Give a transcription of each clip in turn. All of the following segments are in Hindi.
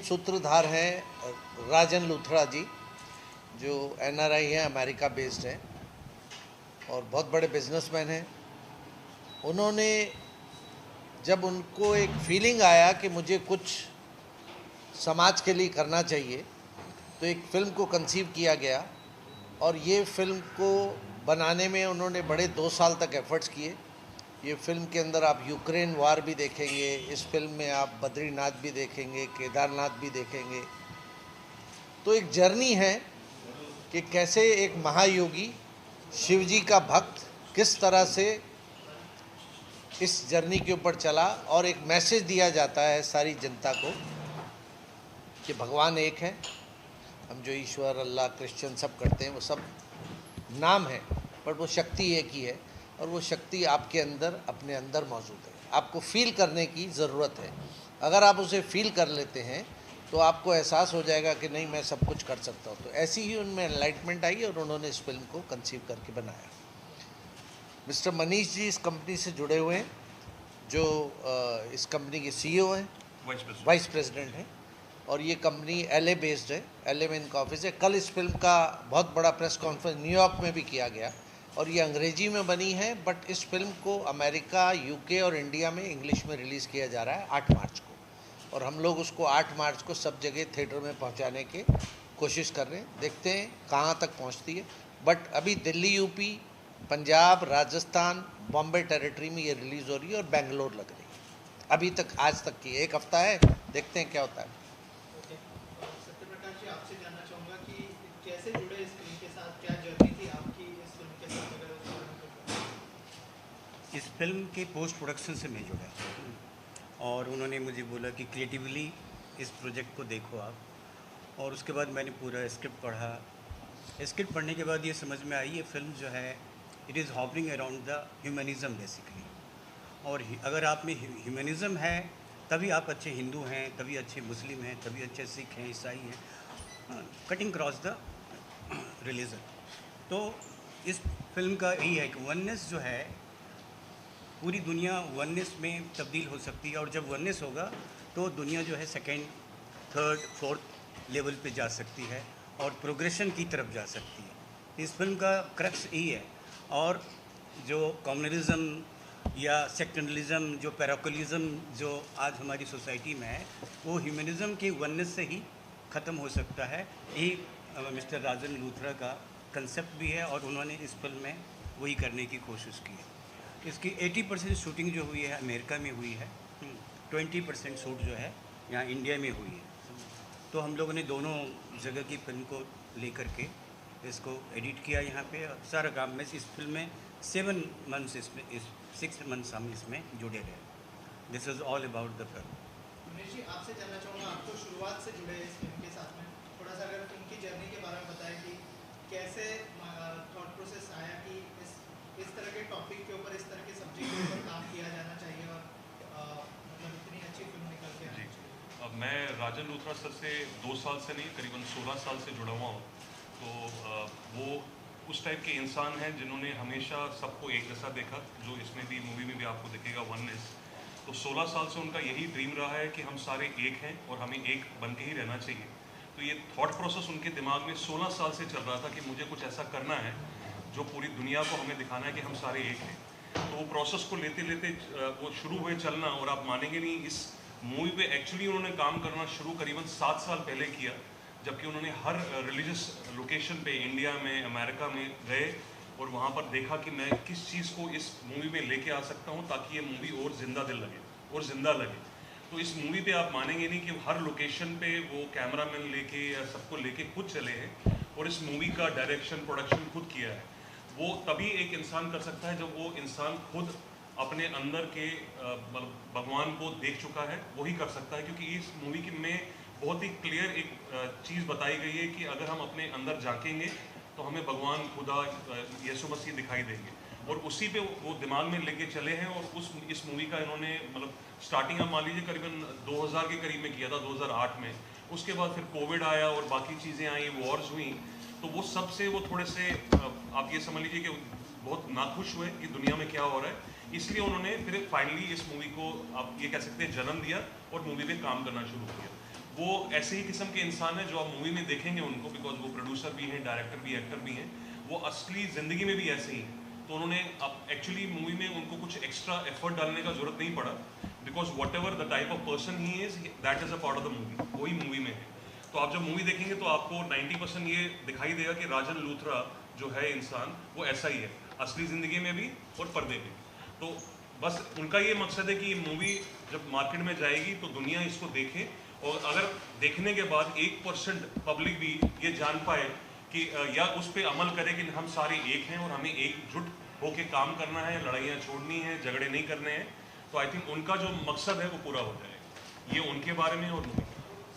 सूत्रधार हैं राजन लूथरा जी, जो एनआरआई हैं, अमेरिका बेस्ड हैं और बहुत बड़े बिजनेसमैन हैं। उन्होंने जब उनको एक फीलिंग आया कि मुझे कुछ समाज के लिए करना चाहिए, तो एक फ़िल्म को कंसीव किया गया और ये फ़िल्म को बनाने में उन्होंने बड़े 2 साल तक एफ़र्ट्स किए। ये फ़िल्म के अंदर आप यूक्रेन वार भी देखेंगे, इस फिल्म में आप बद्रीनाथ भी देखेंगे, केदारनाथ भी देखेंगे। तो एक जर्नी है कि कैसे एक महायोगी शिव जी का भक्त किस तरह से इस जर्नी के ऊपर चला और एक मैसेज दिया जाता है सारी जनता को कि भगवान एक है। हम जो ईश्वर, अल्लाह, क्रिश्चियन सब करते हैं वो सब नाम है, पर वो शक्ति एक ही है और वो शक्ति आपके अंदर, अपने अंदर मौजूद है। आपको फील करने की ज़रूरत है। अगर आप उसे फील कर लेते हैं तो आपको एहसास हो जाएगा कि नहीं, मैं सब कुछ कर सकता हूँ। तो ऐसी ही उनमें एनलाइटमेंट आई और उन्होंने इस फिल्म को कंसीव करके बनाया। मिस्टर मनीष जी इस कंपनी से जुड़े हुए हैं, जो इस कंपनी के सीईओ हैं, वाइस प्रेसिडेंट हैं, और ये कंपनी एलए बेस्ड है, एलए में इनका ऑफिस है। कल इस फिल्म का बहुत बड़ा प्रेस कॉन्फ्रेंस न्यूयॉर्क में भी किया गया और ये अंग्रेजी में बनी है, बट इस फिल्म को अमेरिका, यूके और इंडिया में इंग्लिश में रिलीज़ किया जा रहा है 8 मार्च को, और हम लोग उसको 8 मार्च को सब जगह थिएटर में पहुंचाने की कोशिश कर रहे हैं। देखते हैं कहाँ तक पहुंचती है, बट अभी दिल्ली, यूपी, पंजाब, राजस्थान, बॉम्बे टेरिटरी में ये रिलीज़ हो रही है और बेंगलोर लग रही है। अभी तक, आज तक की 1 हफ्ता है, देखते हैं क्या होता है। सत्यप्रकाश जी, आपसे जानना चाहूँगा कि कैसे जुड़े इस फिल्म के साथ, क्या जर्नी थी आपकी इस फिल्म के साथ? इस फिल्म के पोस्ट प्रोडक्शन से मैं जुड़ा और उन्होंने मुझे बोला कि क्रिएटिवली इस प्रोजेक्ट को देखो आप, और उसके बाद मैंने पूरा स्क्रिप्ट पढ़ा। स्क्रिप्ट पढ़ने के बाद ये समझ में आई, ये फिल्म जो है it is hovering around the humanism basically, और अगर आप में ह्यूमनिज़म है तभी आप अच्छे हिंदू हैं, तभी अच्छे मुस्लिम हैं, तभी अच्छे सिख हैं, ईसाई हैं, कटिंग क्रॉस द रिलीजन। तो इस फिल्म का यही है कि वननेस जो है, पूरी दुनिया वननेस में तब्दील हो सकती है, और जब वननेस होगा तो दुनिया जो है सेकेंड, थर्ड, फोर्थ लेवल पे जा सकती है और प्रोग्रेशन की तरफ जा सकती है। इस फिल्म का क्रक्स यही है। और जो कम्युनलिज्म या सेक्टरलिज्म, जो पैराकोलिज्म जो आज हमारी सोसाइटी में है, वो ह्यूमनिज़म के वननेस से ही ख़त्म हो सकता है। यही मिस्टर राजन लूथरा का कंसेप्ट भी है और उन्होंने इस फिल्म में वही करने की कोशिश की है। इसकी 80% शूटिंग जो हुई है अमेरिका में हुई है, 20% शूट जो है यहाँ इंडिया में हुई है। तो हम लोगों ने दोनों जगह की फिल्म को लेकर के इसको एडिट किया यहाँ पे, सारा काम में। इस फिल्म में 7 मंथ्स, इसमें 6 मंथ्स हम इसमें जुड़े रहे। This is all about the film. Manish ji, आपसे जानना चाहूँगा, आप तो शुरुआत से जुड़े इस फिल्म के साथ में, थोड़ा सा अगर फिल्म की जर्नी के बारे में बताएं कि कैसे थॉट प्रोसेस आया कि इस तरह के टॉपिक के ऊपर, इस तरह के सब्जेक्ट के ऊपर काम किया जाना चाहिए और मतलब इतनी अच्छी फिल्म निकल के आनी चाहिए। अब मैं राजन लूथरा सर से 2 साल से नहीं, करीबन 16 साल से जुड़ा हुआ हूँ। तो वो उस टाइप के इंसान हैं जिन्होंने हमेशा सबको एक जैसा देखा, जो इसमें भी, मूवी में भी आपको दिखेगा, वननेस। तो 16 साल से उनका यही ड्रीम रहा है कि हम सारे एक हैं और हमें एक बन के ही रहना चाहिए। तो ये थॉट प्रोसेस उनके दिमाग में 16 साल से चल रहा था कि मुझे कुछ ऐसा करना है जो पूरी दुनिया को हमें दिखाना है कि हम सारे एक हैं। तो वो प्रोसेस को लेते लेते वो शुरू हुए चलना, और आप मानेंगे नहीं, इस मूवी पे एक्चुअली उन्होंने काम करना शुरू करीबन 7 साल पहले किया, जबकि उन्होंने हर रिलीजियस लोकेशन पे इंडिया में, अमेरिका में गए और वहाँ पर देखा कि मैं किस चीज़ को इस मूवी में लेके आ सकता हूँ ताकि ये मूवी और ज़िंदा दिल लगे और ज़िंदा लगे। तो इस मूवी पे आप मानेंगे नहीं कि हर लोकेशन पे वो कैमरामैन लेके या सबको लेके खुद चले हैं और इस मूवी का डायरेक्शन, प्रोडक्शन खुद किया है। वो तभी एक इंसान कर सकता है जब वो इंसान खुद अपने अंदर के भगवान को देख चुका है, वही कर सकता है। क्योंकि इस मूवी की में बहुत ही क्लियर एक चीज़ बताई गई है कि अगर हम अपने अंदर झांकेंगे तो हमें भगवान, खुदा, यीशु मसीह दिखाई देंगे, और उसी पे वो दिमाग में लेके चले हैं। और इस मूवी का इन्होंने मतलब स्टार्टिंग आप मान लीजिए करीबन 2000 के करीब में किया था, 2008 में। उसके बाद फिर कोविड आया और बाकी चीज़ें आई, वॉर्स हुई, तो वो सबसे वो थोड़े से आप ये समझ लीजिए कि बहुत नाखुश हुए कि दुनिया में क्या हो रहा है। इसलिए उन्होंने फिर फाइनली इस मूवी को आप ये कह सकते हैं जन्म दिया और मूवी पे काम करना शुरू किया। वो ऐसे ही किस्म के इंसान हैं जो आप मूवी में देखेंगे उनको, बिकॉज वो प्रोड्यूसर भी हैं, डायरेक्टर भी, एक्टर भी हैं, वो असली ज़िंदगी में भी ऐसे ही हैं। तो उन्होंने अब एक्चुअली मूवी में उनको कुछ एक्स्ट्रा एफर्ट डालने का जरूरत नहीं पड़ा, because what ever the type of person he is, that is a part of the movie, वही मूवी में है। तो आप जब मूवी देखेंगे तो आपको 90% ये दिखाई देगा कि राजन लूथरा जो है इंसान, वो ऐसा ही है असली ज़िंदगी में भी और पर्दे में भी। तो बस उनका ये मकसद है कि ये मूवी जब मार्केट में जाएगी तो दुनिया इसको देखे, और अगर देखने के बाद 1% पब्लिक भी ये जान पाए कि या उस पर अमल करे कि हम सारे एक हैं और हमें एकजुट होकर काम करना है, लड़ाइयाँ छोड़नी है, झगड़े नहीं करने हैं, तो आई थिंक उनका जो मकसद है वो पूरा हो जाएगा। ये उनके बारे में और मूवी।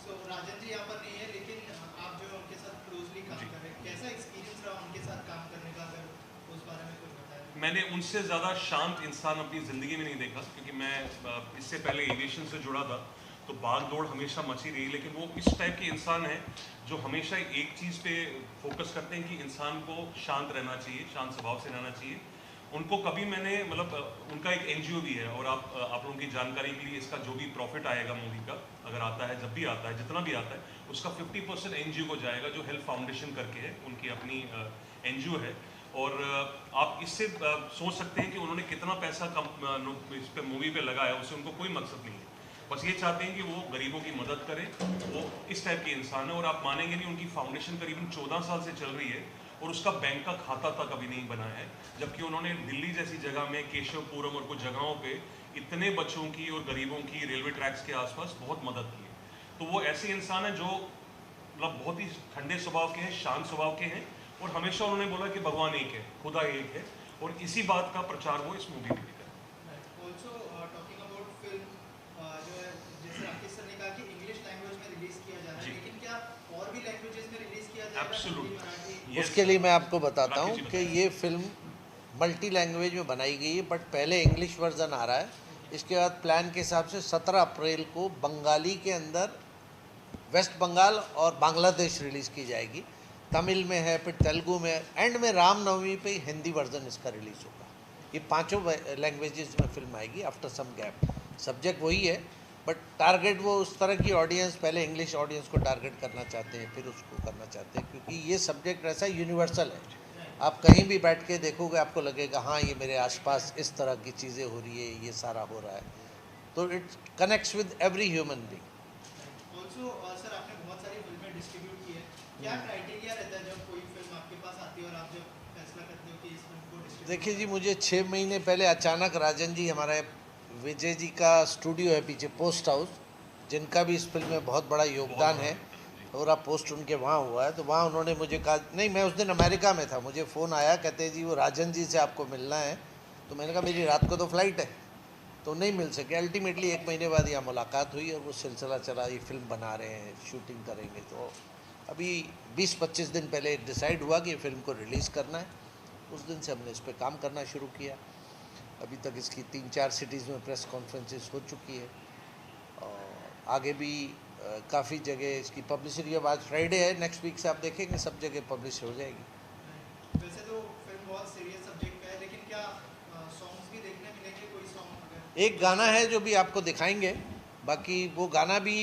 सो राजन जी यहाँ पर नहीं है, लेकिन आप जो उनके साथ क्लोजली काम कर रहे हैं, कैसा एक्सपीरियंस रहा उनके साथ काम करने का, अगर उस बारे में कुछ बताएं। मैंने उनसे ज़्यादा शांत इंसान अपनी ज़िंदगी में नहीं देखा, क्योंकि मैं इससे पहले एविएशन से जुड़ा था, तो भाग दौड़ हमेशा मची रही, लेकिन वो इस टाइप के इंसान हैं जो हमेशा एक चीज़ पे फोकस करते हैं कि इंसान को शांत रहना चाहिए, शांत स्वभाव से रहना चाहिए। उनको कभी मैंने मतलब उनका एक एनजीओ भी है, और आप लोगों की जानकारी के लिए, इसका जो भी प्रॉफिट आएगा मूवी का, अगर आता है, जब भी आता है, जितना भी आता है, उसका 50% एनजीओ को जाएगा, जो हेल्थ फाउंडेशन करके है, उनकी अपनी एनजीओ है। और आप इससे सोच सकते हैं कि उन्होंने कितना पैसा इस पे मूवी पे लगाया, उससे उनको कोई मकसद नहीं है, बस ये चाहते हैं कि वो गरीबों की मदद करें। वो इस टाइप के इंसान है, और आप मानेंगे नहीं, उनकी फाउंडेशन करीबन 14 साल से चल रही है और उसका बैंक का खाता तक अभी नहीं बना है, जबकि उन्होंने दिल्ली जैसी जगह में, केशवपुरम और कुछ जगहों पे इतने बच्चों की और गरीबों की रेलवे ट्रैक्स के आसपास बहुत मदद की है। तो वो ऐसे इंसान हैं जो मतलब बहुत ही ठंडे स्वभाव के हैं, शांत स्वभाव के हैं, और हमेशा उन्होंने बोला कि भगवान एक है, खुदा एक है, और इसी बात का प्रचार वो इस मूवी में भी करें। ऑल्सो टॉकिंग अबाउट फिल्म, जो है जैसे राकेश सर ने कहा कि इंग्लिश लैंग्वेज में रिलीज किया जा रहा है, लेकिन क्या और भी लैंग्वेजेस में रिलीज किया जाएगा? Absolutely. मराठी। उसके लिए मैं आपको बताता राकेश हूँ जी कि बताइए। ये फिल्म मल्टी लैंग्वेज में बनाई गई है, बट पहले इंग्लिश वर्जन आ रहा है। इसके बाद प्लान के हिसाब से 17 अप्रैल को बंगाली के अंदर वेस्ट बंगाल और बांग्लादेश रिलीज़ की जाएगी। तमिल में है, फिर तेलुगु में, एंड में रामनवमी पे हिंदी वर्जन इसका रिलीज़ होगा। ये पांचों लैंग्वेजेस में फिल्म आएगी आफ्टर सम गैप। सब्जेक्ट वही है, बट टारगेट वो उस तरह की ऑडियंस, पहले इंग्लिश ऑडियंस को टारगेट करना चाहते हैं, फिर उसको करना चाहते हैं, क्योंकि ये सब्जेक्ट ऐसा यूनिवर्सल है। आप कहीं भी बैठ के देखोगे, आपको लगेगा हाँ ये मेरे आसपास इस तरह की चीज़ें हो रही है, ये सारा हो रहा है, तो it connects with every human being. Also sir, आपने बहुत सारी फिल्में डिस्ट्रीब्यूट की है, क्या क्राइटेरिया रहता है जब कोई फिल्म आपके पास आती है और आप जब फैसला करते हो कि इस फिल्म को डिस्ट्रीब्यूट? देखिए जी, मुझे 6 महीने पहले अचानक राजन जी, हमारे विजय जी का स्टूडियो है पीछे, पोस्ट हाउस, जिनका भी इस फिल्म में बहुत बड़ा योगदान है, और आप पोस्ट उनके वहाँ हुआ है, तो वहाँ उन्होंने मुझे कहा, नहीं मैं उस दिन अमेरिका में था, मुझे फ़ोन आया, कहते जी वो राजन जी से आपको मिलना है। तो मैंने कहा मेरी रात को तो फ्लाइट है, तो नहीं मिल सके। अल्टीमेटली 1 महीने बाद यहाँ मुलाकात हुई और वो सिलसिला चला, ये फिल्म बना रहे हैं, शूटिंग करेंगे। तो अभी 20-25 दिन पहले डिसाइड हुआ कि फिल्म को रिलीज़ करना है। उस दिन से हमने इस पर काम करना शुरू किया। अभी तक इसकी 3-4 सिटीज़ में प्रेस कॉन्फ्रेंसेस हो चुकी है, और आगे भी काफ़ी जगह इसकी पब्लिसिटी। अब आज फ्राइडे है, नेक्स्ट वीक से आप देखेंगे सब जगह पब्लिश हो जाएगी। वैसे तो फिल्म बहुत सीरियस सब्जेक्ट पे है, लेकिन क्या सॉन्ग्स भी देखने मिलेंगे? कोई सॉन्ग अगर एक गाना है जो भी आपको दिखाएंगे, बाकी वो गाना भी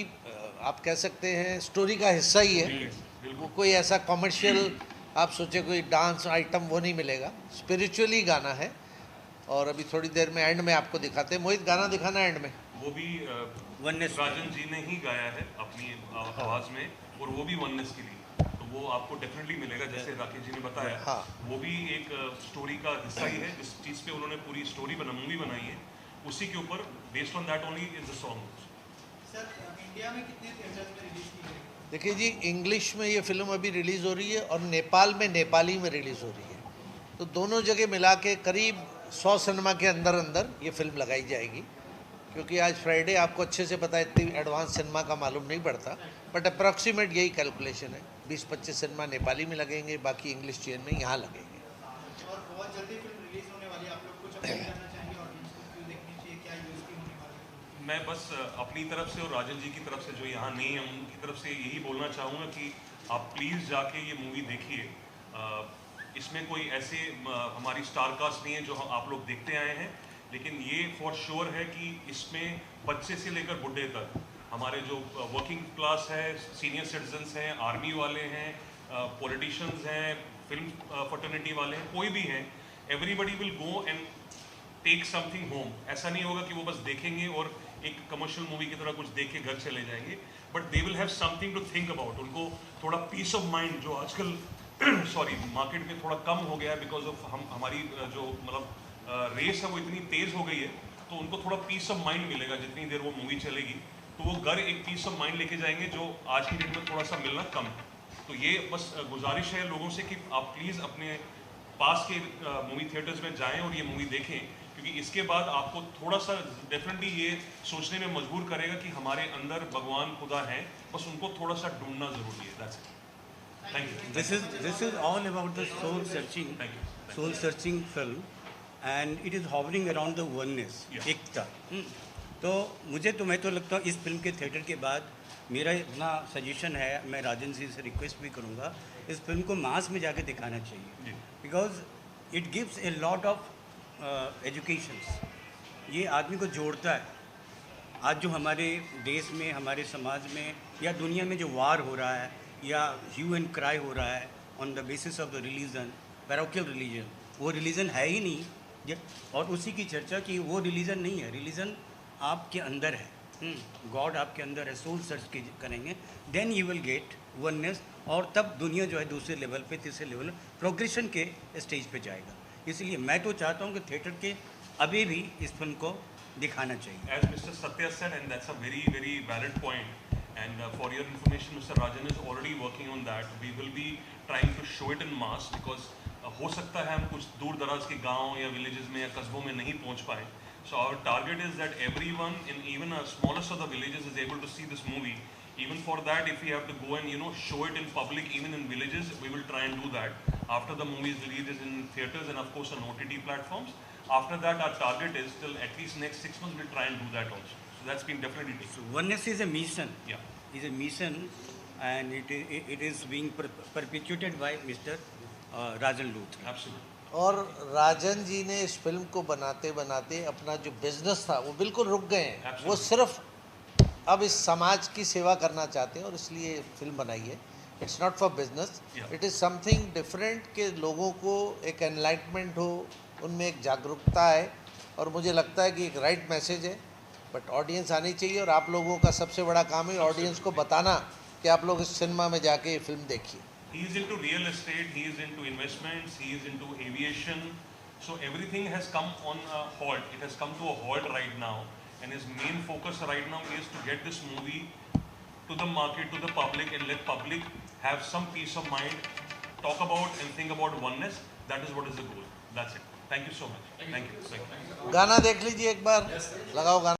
आप कह सकते हैं स्टोरी का हिस्सा ही है। वो कोई ऐसा कॉमर्शियल आप सोचे कोई डांस आइटम वो नहीं मिलेगा, स्पिरिचुअली गाना है। और अभी थोड़ी देर में एंड में आपको दिखाते हैं। मोहित, गाना दिखाना एंड में। वो भी वननेस राजन जी ने ही गाया है अपनी आवाज़ में, और वो भी वननेस के लिए, तो वो आपको डेफिनेटली मिलेगा, जैसे राकेश जी ने बताया। हाँ। वो भी एक स्टोरी का हिस्सा ही है, जिस चीज़ पे उन्होंने पूरी स्टोरी मूवी बनाई है, उसी के ऊपर based on that only is the song. Sir, India में कितने थिएटर्स में रिलीज की गई? देखिए जी, इंग्लिश में ये फिल्म अभी रिलीज़ हो रही है और नेपाल में नेपाली में रिलीज़ हो रही है, तो दोनों जगह मिला के करीब 100 सिनेमा के अंदर अंदर ये फिल्म लगाई जाएगी। क्योंकि आज फ्राइडे, आपको अच्छे से पता है, इतनी एडवांस सिनेमा का मालूम नहीं पड़ता, बट अप्रॉक्सीमेट यही कैलकुलेशन है। 20-25 सिनेमा नेपाली में लगेंगे, बाकी इंग्लिश चेन में यहाँ लगेंगे। और बहुत जल्दी फिल्म रिलीज होने वाली है, आप लोग कुछ अपील करना चाहेंगे ऑडियंस को, क्यों देखनी चाहिए, क्या यूएसपी होने वाली है? मैं बस अपनी तरफ से और राजन जी की तरफ से जो यहाँ नहीं है उनकी तरफ से यही बोलना चाहूँगा कि आप प्लीज़ जाके ये मूवी देखिए। इसमें कोई ऐसे हमारी स्टार कास्ट नहीं है जो आप लोग देखते आए हैं, लेकिन ये फॉर श्योर है कि इसमें बच्चे से लेकर बुढ़े तक हमारे जो वर्किंग क्लास है, सीनियर सिटीजन्स हैं, आर्मी वाले हैं, पॉलिटिशियंस हैं, फिल्म फर्टर्निटी वाले हैं, कोई भी हैं, everybody will go and take something home. ऐसा नहीं होगा कि वो बस देखेंगे और एक कमर्शियल मूवी की तरह कुछ देख के घर चले जाएंगे, but they will have something to think about. उनको थोड़ा पीस ऑफ माइंड जो आजकल सॉरी मार्केट में थोड़ा कम हो गया है बिकॉज ऑफ हमारी जो मतलब रेस है वो इतनी तेज़ हो गई है, तो उनको थोड़ा पीस ऑफ माइंड मिलेगा जितनी देर वो मूवी चलेगी. तो वो घर एक पीस ऑफ माइंड लेके जाएंगे जो आज की डेट में थोड़ा सा मिलना कम है. तो ये बस गुजारिश है लोगों से कि आप प्लीज़ अपने पास के मूवी थिएटर्स में जाएं और ये मूवी देखें, क्योंकि इसके बाद आपको थोड़ा सा डेफिनेटली ये सोचने में मजबूर करेगा कि हमारे अंदर भगवान खुदा है, बस उनको थोड़ा सा ढूंढना ज़रूरी है. That's it. Thank you. This is all about the soul searching film, and it is hovering around the oneness, Yeah. एकता. तो मैं तो लगता हूँ इस फिल्म के थिएटर के बाद मेरा इतना सजेशन है, मैं राजन जी से रिक्वेस्ट भी करूँगा इस फिल्म को मास में जाके दिखाना चाहिए, जी. Because it gives a lot of educations. ये आदमी को जोड़ता है. आज जो हमारे देश में, हमारे समाज में या दुनिया में जो वार हो रहा है या ह्यू एंड क्राई हो रहा है on the basis of the religion, parochial religion, वो रिलीजन है ही नहीं. और उसी की चर्चा की वो रिलीजन नहीं है, रिलीजन आपके अंदर है, गॉड आपके अंदर है. सोल सर्च करेंगे, then you will get oneness, और तब दुनिया जो है दूसरे लेवल पे, तीसरे लेवल प्रोग्रेशन के स्टेज पे जाएगा. इसलिए मैं तो चाहता हूँ कि थिएटर के अभी भी इस फिल्म को दिखाना चाहिए. As Mr. Satya said, and that's a very, very valid point. And for your information, Mr. Rajan is already working on that. We will be trying to show it in mass because हो सकता है हम कुछ दूर दराज के गांव या villages में या कस्बों में नहीं पहुंच पाए. So our target is that everyone in even a smallest of the villages is able to see this movie. Even for that, if we have to go and show it in public, even in villages, we will try and do that. After the movie is released in theaters and of course on OTT platforms. After that, our target is till at least next 6 months we'll try and do that also. So that's been definitely taken. Oneness is a mission. Yeah. Is a mission, and it is being perpetuated by Mr. Rajan Luthra. Absolutely. और राजन जी ने इस फिल्म को बनाते बनाते अपना जो बिजनेस था वो बिल्कुल रुक गए हैं. Absolutely. वो सिर्फ अब इस समाज की सेवा करना चाहते हैं और इसलिए फिल्म बनाई है. It's not for business, it is something different कि लोगों को एक एनलाइटमेंट हो, उनमें एक जागरूकता है, और मुझे लगता है कि एक राइट मैसेज है. बट ऑडियंस आनी चाहिए, और आप लोगों का सबसे बड़ा काम है ऑडियंस को बताना कि आप लोग इस सिनेमा में जाके ये फिल्म देखिए. He is into real estate, he is into investments, he is into aviation. So everything has come on a halt. It has come to a halt right now. And his main focus right now is to get this movie to the market, to the public, and let public have some peace of mind, talk about and think about oneness. That is what is the goal. That's it. Thank you so much. Thank you. गाना देख लीजिए एक बार, लगाओ गाना.